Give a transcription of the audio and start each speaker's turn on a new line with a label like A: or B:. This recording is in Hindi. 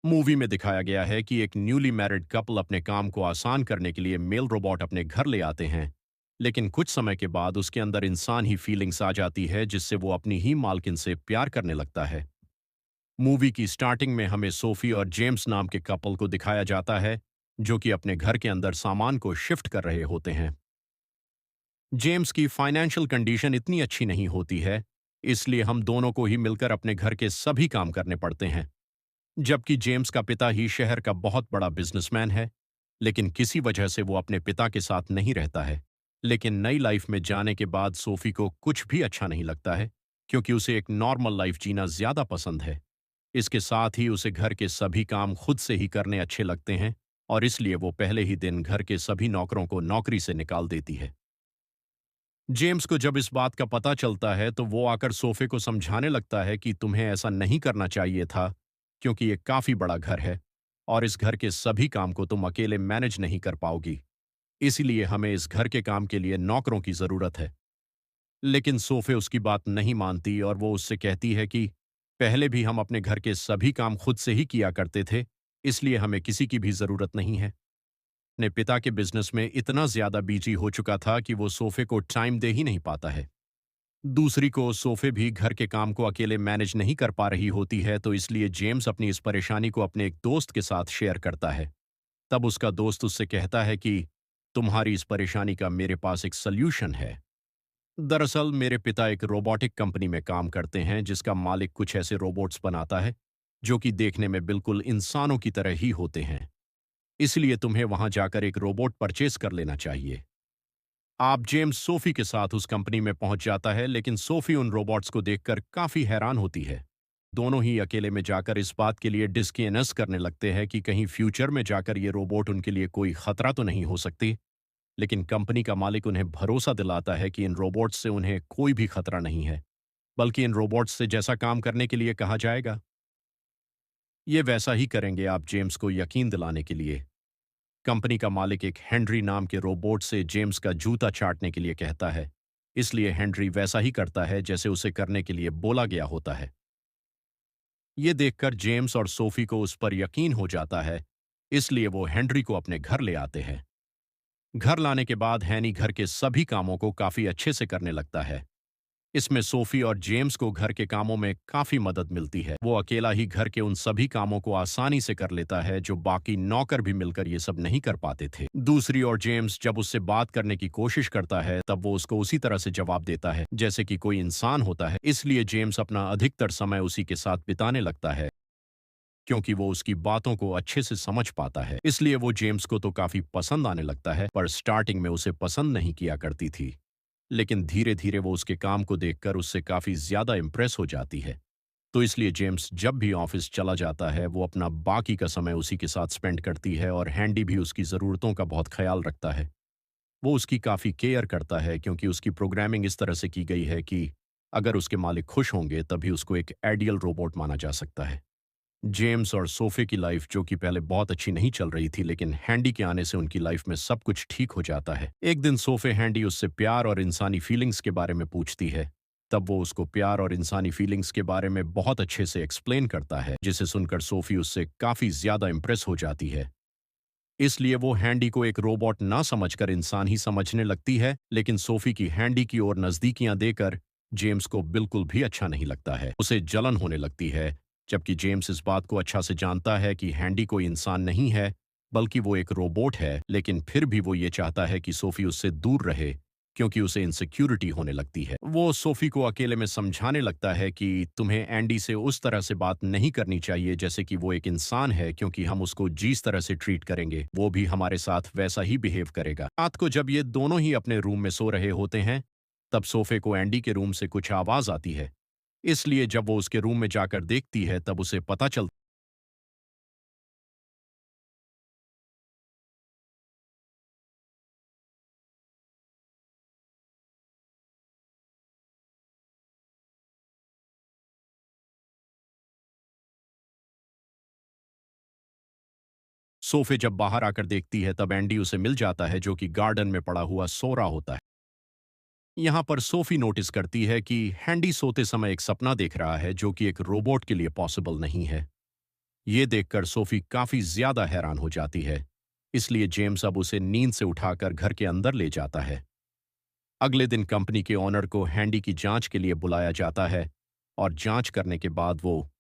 A: मूवी में दिखाया गया है कि एक न्यूली मैरिड कपल अपने काम को आसान करने के लिए मेल रोबोट अपने घर ले आते हैं, लेकिन कुछ समय के बाद उसके अंदर इंसान ही फीलिंग्स आ जाती है जिससे वो अपनी ही मालकिन से प्यार करने लगता है। मूवी की स्टार्टिंग में हमें सोफी और जेम्स नाम के कपल को दिखाया जाता है, जो कि अपने घर के अंदर सामान को शिफ्ट कर रहे होते हैं। जेम्स की फाइनेंशियल कंडीशन इतनी अच्छी नहीं होती है, इसलिए हम दोनों को ही मिलकर अपने घर के सभी काम करने पड़ते हैं। जबकि जेम्स का पिता ही शहर का बहुत बड़ा बिजनेसमैन है, लेकिन किसी वजह से वो अपने पिता के साथ नहीं रहता है। लेकिन नई लाइफ में जाने के बाद सोफी को कुछ भी अच्छा नहीं लगता है, क्योंकि उसे एक नॉर्मल लाइफ जीना ज्यादा पसंद है। इसके साथ ही उसे घर के सभी काम खुद से ही करने अच्छे लगते हैं, और इसलिए वो पहले ही दिन घर के सभी नौकरों को नौकरी से निकाल देती है। जेम्स को जब इस बात का पता चलता है तो वो आकर सोफे को समझाने लगता है कि तुम्हें ऐसा नहीं करना चाहिए था, क्योंकि ये काफी बड़ा घर है और इस घर के सभी काम को तुम अकेले मैनेज नहीं कर पाओगी। इसीलिए हमें इस घर के काम के लिए नौकरों की जरूरत है। लेकिन सोफे उसकी बात नहीं मानती और वो उससे कहती है कि पहले भी हम अपने घर के सभी काम खुद से ही किया करते थे, इसलिए हमें किसी की भी जरूरत नहीं है। अपने पिता के बिजनेस में इतना ज्यादा बिजी हो चुका था कि वो सोफे को टाइम दे ही नहीं पाता है। दूसरी को सोफे भी घर के काम को अकेले मैनेज नहीं कर पा रही होती है, तो इसलिए जेम्स अपनी इस परेशानी को अपने एक दोस्त के साथ शेयर करता है। तब उसका दोस्त उससे कहता है कि तुम्हारी इस परेशानी का मेरे पास एक सल्यूशन है। दरअसल मेरे पिता एक रोबोटिक कंपनी में काम करते हैं जिसका मालिक कुछ ऐसे रोबोट्स बनाता है जो कि देखने में बिल्कुल इंसानों की तरह ही होते हैं। इसलिए तुम्हें वहां जाकर एक रोबोट परचेज कर लेना चाहिए। आप जेम्स सोफी के साथ उस कंपनी में पहुंच जाता है, लेकिन सोफी उन रोबोट्स को देखकर काफी हैरान होती है। दोनों ही अकेले में जाकर इस बात के लिए डिस्कस करने लगते हैं कि कहीं फ्यूचर में जाकर ये रोबोट उनके लिए कोई खतरा तो नहीं हो सकती। लेकिन कंपनी का मालिक उन्हें भरोसा दिलाता है कि इन रोबोट्स से उन्हें कोई भी खतरा नहीं है, बल्कि इन रोबोट्स से जैसा काम करने के लिए कहा जाएगा, ये वैसा ही करेंगे। आप जेम्स को यकीन दिलाने के लिए कंपनी का मालिक एक हेनरी नाम के रोबोट से जेम्स का जूता चाटने के लिए कहता है, इसलिए हेनरी वैसा ही करता है जैसे उसे करने के लिए बोला गया होता है। ये देखकर जेम्स और सोफी को उस पर यकीन हो जाता है, इसलिए वो हेनरी को अपने घर ले आते हैं। घर लाने के बाद हैनी घर के सभी कामों को काफी अच्छे से करने लगता है। इसमें सोफी और जेम्स को घर के कामों में काफी मदद मिलती है। वो अकेला ही घर के उन सभी कामों को आसानी से कर लेता है जो बाकी नौकर भी मिलकर ये सब नहीं कर पाते थे। दूसरी ओर जेम्स जब उससे बात करने की कोशिश करता है तब वो उसको उसी तरह से जवाब देता है जैसे कि कोई इंसान होता है। इसलिए जेम्स अपना अधिकतर समय उसी के साथ बिताने लगता है, क्योंकि वो उसकी बातों को अच्छे से समझ पाता है। इसलिए वो जेम्स को तो काफी पसंद आने लगता है, पर स्टार्टिंग में उसे पसंद नहीं किया करती थी। लेकिन धीरे धीरे वो उसके काम को देखकर उससे काफी ज्यादा इम्प्रेस हो जाती है। तो इसलिए जेम्स जब भी ऑफिस चला जाता है वो अपना बाकी का समय उसी के साथ स्पेंड करती है, और हैंडी भी उसकी ज़रूरतों का बहुत ख्याल रखता है। वो उसकी काफ़ी केयर करता है, क्योंकि उसकी प्रोग्रामिंग इस तरह से की गई है कि अगर उसके मालिक खुश होंगे तभी उसको एक आइडियल रोबोट माना जा सकता है। जेम्स और सोफे की लाइफ जो कि पहले बहुत अच्छी नहीं चल रही थी, लेकिन हैंडी के आने से उनकी लाइफ में सब कुछ ठीक हो जाता है। एक दिन सोफे हैंडी उससे प्यार और इंसानी फीलिंग्स के बारे में पूछती है। तब वो उसको प्यार और इंसानी फीलिंग्स के बारे में बहुत अच्छे से एक्सप्लेन करता है, जिसे सुनकर सोफी उससे काफी ज्यादा इंप्रेस हो जाती है। इसलिए वो हैंडी को एक रोबोट ना समझकर इंसान ही समझने लगती है। लेकिन सोफी की हैंडी की ओर नजदीकियां देकर जेम्स को बिल्कुल भी अच्छा नहीं लगता है, उसे जलन होने लगती है। जबकि जेम्स इस बात को अच्छा से जानता है कि हैंडी कोई इंसान नहीं है, बल्कि वो एक रोबोट है, लेकिन फिर भी वो ये चाहता है कि सोफी उससे दूर रहे, क्योंकि उसे इनसिक्योरिटी होने लगती है। वो सोफी को अकेले में समझाने लगता है कि तुम्हें एंडी से उस तरह से बात नहीं करनी चाहिए जैसे कि वो एक इंसान है, क्योंकि हम उसको जिस तरह से ट्रीट करेंगे वो भी हमारे साथ वैसा ही बिहेव करेगा। रात को जब ये दोनों ही अपने रूम में सो रहे होते हैं, तब सोफे को एंडी के रूम से कुछ आवाज आती है। इसलिए जब वो उसके रूम में जाकर देखती है तब उसे पता चलता। सोफे जब बाहर आकर देखती है तब एंडी उसे मिल जाता है, जो कि गार्डन में पड़ा हुआ सो रहा होता है। यहाँ पर सोफी नोटिस करती है कि हैंडी सोते समय एक सपना देख रहा है जो कि एक रोबोट के लिए पॉसिबल नहीं है। ये देखकर सोफी काफी ज्यादा हैरान हो जाती है। इसलिए जेम्स अब उसे नींद से उठाकर घर के अंदर ले जाता है। अगले दिन कंपनी के ओनर को हैंडी की जांच के लिए बुलाया जाता है और जांच करने के बाद वो